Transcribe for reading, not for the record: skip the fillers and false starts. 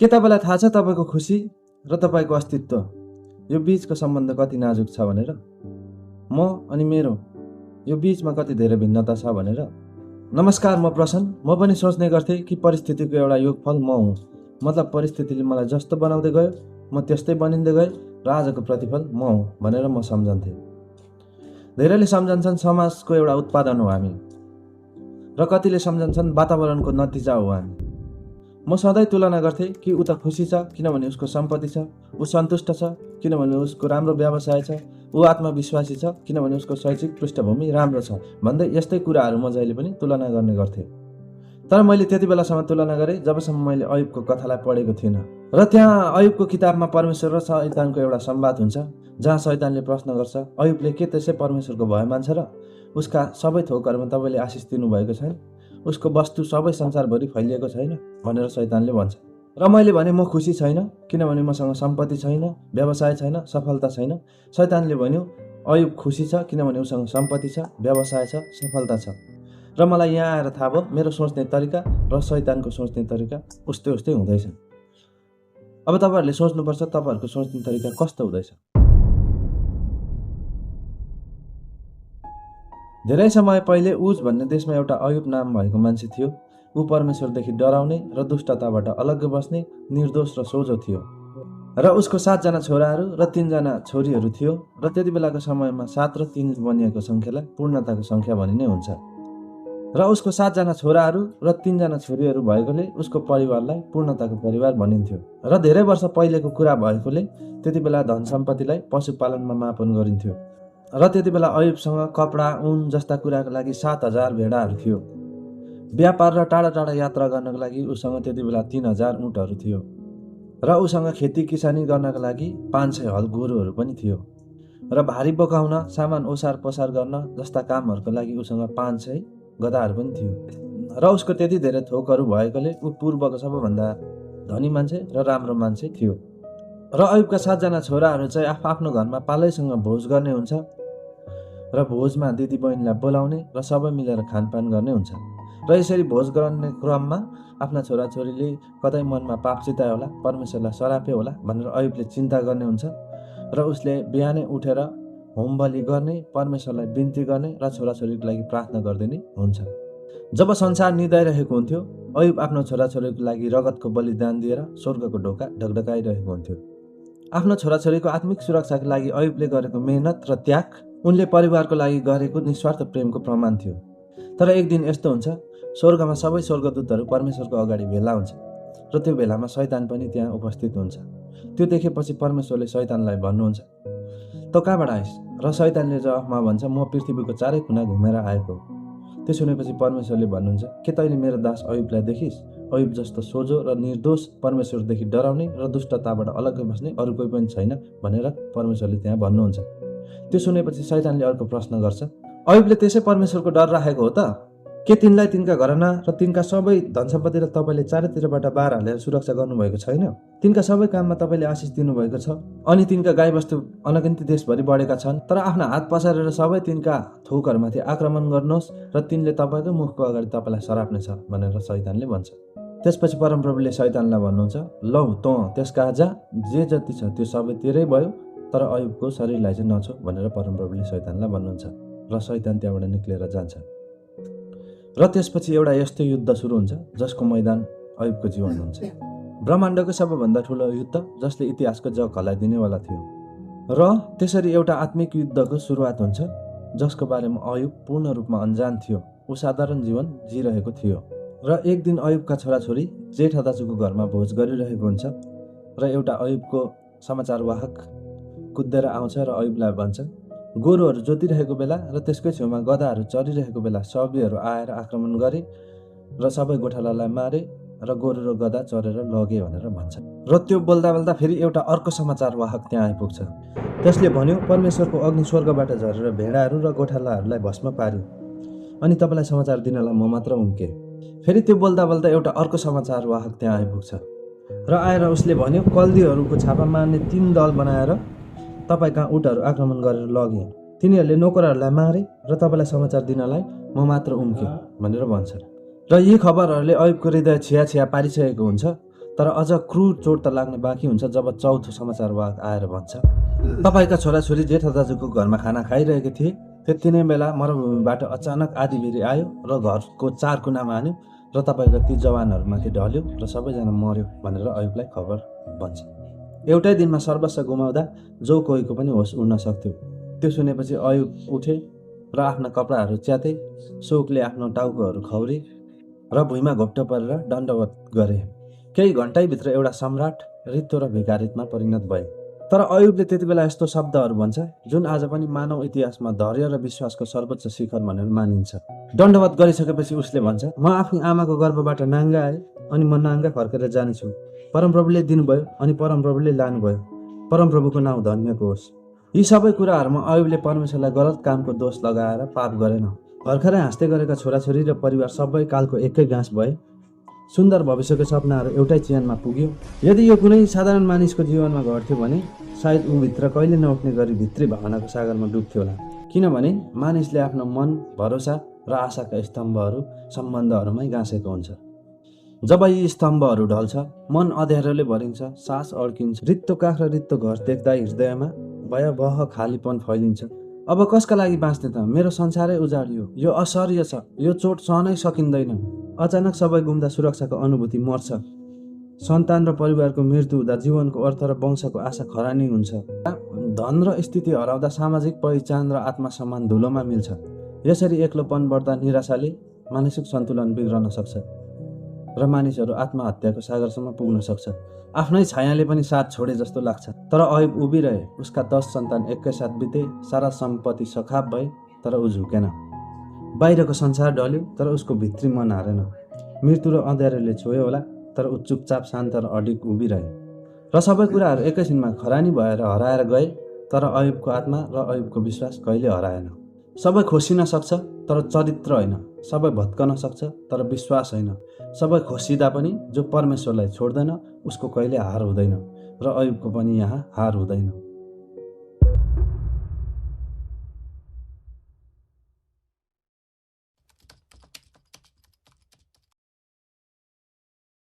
के तपाईँलाई थाहा छ तपाईँको खुसी र तपाईँको अस्तित्व यो बीचको सम्बन्ध कति नाजुक छ भनेर? म अनि मेरो यो बीचमा कति धेरै भिन्नता छ भनेर? नमस्कार, म प्रसन्न। म पनि सोच्ने गर्थेँ कि परिस्थितिको एउटा योगफल म हुँ। मतलब परिस्थितिले मलाई जस्तो बनाउँदै गयो म त्यस्तै बनिँदै गएँ र आजको प्रतिफल म हुँ भनेर म सम्झन्थेँ। धेरैले सम्झन्छन् समाजको एउटा उत्पादन हो हामी, र कतिले सम्झन्छन् वातावरणको नतिजा हो हामी। म सधैँ तुलना गर्थेँ कि ऊ त खुसी छ किनभने उसको सम्पत्ति छ, ऊ सन्तुष्ट छ किनभने उसको राम्रो व्यवसाय छ, ऊ आत्मविश्वासी छ किनभने उसको शैक्षिक पृष्ठभूमि राम्रो छ भन्दै यस्तै कुराहरू म जहिले पनि तुलना गर्ने गर्थेँ। तर मैले त्यति बेलासम्म तुलना गरेँ जबसम्म मैले अयुबको कथालाई पढेको थिइनँ। र त्यहाँ अयुबको किताबमा परमेश्वर र शैतानको एउटा संवाद हुन्छ, जहाँ शैतानले प्रश्न गर्छ, अयुबले के त्यसै परमेश्वरको भय मान्छ र? उसका सबै थोकहरूमा तपाईँले आशिष दिनुभएको छैन? उसको वस्तु सबै संसारभरि फैलिएको छैन भनेर शैतानले भन्छ। र मैले भने म खुसी छैन किनभने मसँग सम्पत्ति छैन, व्यवसाय छैन, सफलता छैन। शैतानले भन्यो अयुब खुसी छ किनभने उसँग सम्पत्ति छ, व्यवसाय छ, सफलता छ। र मलाई यहाँ आएर थाहा भयो मेरो सोच्ने तरिका र शैतानको सोच्ने तरिका उस्तै उस्तै हुँदैछ। अब तपाईँहरूले सोच्नुपर्छ तपाईँहरूको सोच्ने तरिका कस्तो हुँदैछ। धेरै समय पहिले उज भन्ने देशमा एउटा अयुब नाम भएको मान्छे थियो। ऊ परमेश्वरदेखि डराउने र दुष्टताबाट अलग्गै बस्ने निर्दोष र सोझो थियो। र उसको 7 जना छोराहरू र 3 जना छोरीहरू थियो। र त्यति बेलाको समयमा 7 र 3 बनिएको सङ्ख्यालाई पूर्णताको सङ्ख्या भनिने हुन्छ। र उसको 7 जना छोराहरू र 3 जना छोरीहरू भएकोले उसको परिवारलाई पूर्णताको परिवार भनिन्थ्यो। र धेरै वर्ष पहिलेको कुरा भएकोले त्यति बेला धन सम्पत्तिलाई पशुपालनमा मापन गरिन्थ्यो। र त्यति बेला अयुबसँग कपडा, ऊन जस्ता कुराको लागि 7,000 भेडाहरू थियो। व्यापार र टाढा टाढा यात्रा गर्नको लागि उसँग त्यति बेला 3,000 ऊँटहरू थियो। र उसँग खेती किसानी गर्नका लागि 500 हल गोरुहरू पनि थियो। र भारी बोकाउन, सामान ओसार पसार गर्न जस्ता कामहरूको लागि उसँग 500 गधाहरू पनि थियो। र उसको त्यति धेरै थोकहरू भएकोले ऊ पूर्वको सबैभन्दा धनी मान्छे र राम्रो मान्छे थियो। र अयुबका 7 जना छोराहरू चाहिँ आफ्नो घरमा पालैसँग भोज गर्ने हुन्छ। र भोजमा दिदी बहिनीलाई बोलाउने र सबै मिलेर खानपान गर्ने हुन्छ। र यसरी भोज गर्ने क्रममा आफ्ना छोराछोरीले कतै मनमा पाप चितायो होला, परमेश्वरलाई सराप्यो होला भनेर अयुबले चिन्ता गर्ने हुन्छ। र उसले बिहानै उठेर होम बलि गर्ने, परमेश्वरलाई बिन्ती गर्ने र छोराछोरीको लागि प्रार्थना गरिदिने हुन्छ। जब संसार निदाइरहेको हुन्थ्यो अयुब आफ्नो छोराछोरीको लागि रगतको बलिदान दिएर स्वर्गको ढोका ढकढकाइरहेको हुन्थ्यो। आफ्नो छोराछोरीको आत्मिक सुरक्षाको लागि अयुबले गरेको मेहनत र त्याग उनले परिवारको लागि गरेको निस्वार्थ प्रेमको प्रमाण थियो। तर एक दिन यस्तो हुन्छ, स्वर्गमा सबै स्वर्गदूतहरू परमेश्वरको अगाडि भेला हुन्छ र त्यो भेलामा शैतान पनि त्यहाँ उपस्थित हुन्छ। त्यो देखेपछि परमेश्वरले शैतानलाई भन्नुहुन्छ, तँ कहाँबाट आइस? र शैतानले जवाफमा भन्छ, म पृथ्वीको चारै कुना घुमेर आएको। त्यो सुनेपछि परमेश्वरले भन्नुहुन्छ, के तैँले मेरो दास अयुबलाई देखिस्? अयुब जस्तो सोझो र निर्दोष, परमेश्वरदेखि डराउने र दुष्टताबाट अलग्गै बस्ने अरू कोही पनि छैन भनेर परमेश्वरले त्यहाँ भन्नुहुन्छ। त्यो सुनेपछि शैतानले अर्को प्रश्न गर्छ, अयुबले त्यसै परमेश्वरको डर राखेको हो त? के तिनलाई तिनका घरना र तिनका सबै धन सम्पत्तिलाई तपाईँले चारैतिरबाट बार हालेर सुरक्षा गर्नुभएको छैन? तिनका सबै काममा तपाईँले आशिष दिनुभएको छ। अनि तिनका गाईबस्तु अनगिन्ती देशभरि बढेका छन्। तर आफ्ना हात पसारेर सबै तिनका थोकहरूमाथि आक्रमण गर्नुहोस् र तिनले तपाईँको मुखको अगाडि तपाईँलाई सराप्नेछ भनेर शैतानले भन्छ। त्यसपछि परमप्रभुले शैतानलाई भन्नुहुन्छ, लौ तँ त्यसका जा, जे जति छ त्यो सबै तेरै भयो, तर अयुबको शरीरलाई चाहिँ नछो भनेर परमप्रभुले शैतानलाई भन्नुहुन्छ। र शैतान त्यहाँबाट निक्लेर जान्छ। र त्यसपछि एउटा यस्तो युद्ध सुरु हुन्छ जसको मैदान अयुबको जीवन हुन्छ। ब्रह्माण्डको सबैभन्दा ठुलो युद्ध जसले इतिहासको जग हल्लाइदिनेवाला थियो। र त्यसरी एउटा आत्मिक युद्धको सुरुवात हुन्छ जसको बारेमा अयुब पूर्ण रूपमा अन्जान थियो। ऊ साधारण जीवन जिरहेको थियो। र एक दिन अयुबका छोराछोरी जेठा दाजुको घरमा भोज गरिरहेको हुन्छ र एउटा अयुबको समाचारवाहक कुद्देर आउँछ र अयुबलाई भन्छ, गोरुहरू जोतिरहेको बेला र त्यसकै छेउमा गधाहरू चरिरहेको बेला सब्बीहरू आएर आक्रमण गरे र सबै गोठालालाई मारे र गोरु र गधा चरेर लगे भनेर भन्छ। र त्यो बोल्दा बोल्दा फेरि एउटा अर्को समाचारवाहक त्यहाँ आइपुग्छ। त्यसले भन्यो, परमेश्वरको अग्नि स्वर्गबाट झरेर भेडाहरू र गोठालाहरूलाई भस्म पार्यो अनि तपाईँलाई समाचार दिनलाई म मात्र उम्के। फेरि त्यो बोल्दा बोल्दा एउटा अर्को समाचारवाहक त्यहाँ आइपुग्छ र आएर उसले भन्यो, कल्दीहरूको छापा मार्ने 3 दल बनाएर तपाईँ कहाँ उटहरू आक्रमण गरेर लगे। तिनीहरूले नोकरहरूलाई मारे र तपाईँलाई समाचार दिनलाई म मात्र उम्के भनेर भन्छ। र यी खबरहरूले अयुबको हृदय छिया छिया पारिसकेको हुन्छ। तर अझ क्रूर चोट त लाग्न बाँकी हुन्छ जब चौथो समाचारवाहक आएर भन्छ, तपाईँका छोराछोरी जेठा दाजुको घरमा खाना खाइरहेका थिए। त्यति नै बेला मरुभूमिबाट अचानक आँधीबेहरी आयो र घरको चार कुनामा हान्यो र तपाईँका ती जवानहरूमाथि ढल्यो र सबैजना मर्यो भनेर अयुबलाई खबर भन्छ। एउटै दिनमा सर्वस्व गुमाउँदा जो कोहीको पनि होस उड्न सक्थ्यो। त्यो सुनेपछि अयुब उठे र आफ्ना कपडाहरू च्याते, शोकले आफ्नो टाउकोहरू खौरे र भुइँमा घोप्टो परेर दण्डवत गरे। केही घन्टैभित्र एउटा सम्राट, रित्तो र भिखारीमा परिणत भए। तर अयुबले त्यति बेला यस्तो शब्दहरू भन्छ जुन आज पनि मानव इतिहासमा धैर्य र विश्वासको सर्वोच्च शिखर भनेर मानिन्छ। दण्डवत गरिसकेपछि उसले भन्छ, म आफ्नो आमाको गर्भबाट नाङ्गा आएँ अनि म नाङ्गा फर्केर जानेछु। परमप्रभुले दिनुभयो अनि परमप्रभुले लानुभयो। परमप्रभुको नाउँ धन्यको होस्। यी सबै कुराहरूमा अयुबले परमेश्वरलाई गलत कामको दोष लगाएर पाप गरेन। भर्खरै हाँस्दै गरेका छोराछोरी र परिवार सबै कालको एकै गाँस भए। सुन्दर भविष्यको सपनाहरू एउटै चिहानमा पुग्यो। यदि यो कुनै साधारण मानिसको जीवनमा घट्थ्यो भने सायद ऊभित्र कहिले नउठ्ने गरी भित्री भावनाको सागरमा डुब्थ्यो होला। किनभने मानिसले आफ्नो मन, भरोसा र आशाका स्तम्भहरू सम्बन्धहरूमै गाँसेको हुन्छ। जब यी स्तम्भहरू ढल्छ, मन अँध्यारोले भरिन्छ, सास अड्किन्छ, रित्तो काख र रित्तो घर देख्दा हृदयमा भयावह खालीपन फैलिन्छ। अब कसका लागि बाँच्ने त? मेरो संसारै उजाडियो। यो असह्य छ। यो चोट सहनै सकिँदैन। अचानक सबै गुम्दा सुरक्षाको अनुभूति मर्छ। सन्तान र परिवारको मृत्यु हुँदा जीवनको अर्थ र वंशको आशा खरानी हुन्छ। धन र स्थिति हराउँदा सामाजिक पहिचान र आत्मसम्मान धुलोमा मिल्छ। यसरी एक्लोपन बढ्दा निराशाले मानसिक सन्तुलन बिग्रन सक्छ र मानिसहरू आत्महत्याको सागरसम्म पुग्न सक्छ। आफ्नै छायाले पनि साथ छोडे जस्तो लाग्छ। तर अयुब उभिरहे। उसका 10 सन्तान एकैसाथ बिते, सारा सम्पत्ति सखाप भए, तर ऊ झुकेन। बाहिरको संसार ढल्यो तर उसको भित्री मन हारेन। मृत्यु र अँध्यारोले छोयो होला तर ऊ चुपचाप शान्त र अडिग उभिरहे। र सबै कुराहरू एकैछिनमा खरानी भएर हराएर गए, तर अयुबको आत्मा र अयुबको विश्वास कहिले हराएन। सबै खोसिन सक्छ तर चरित्र होइन। सबै भत्कन सक्छ तर विश्वास होइन। सबै खोसिँदा पनि जो परमेश्वरलाई छोड्दैन उसको कहिले हार हुँदैन र अयुबको पनि यहाँ हार हुँदैन।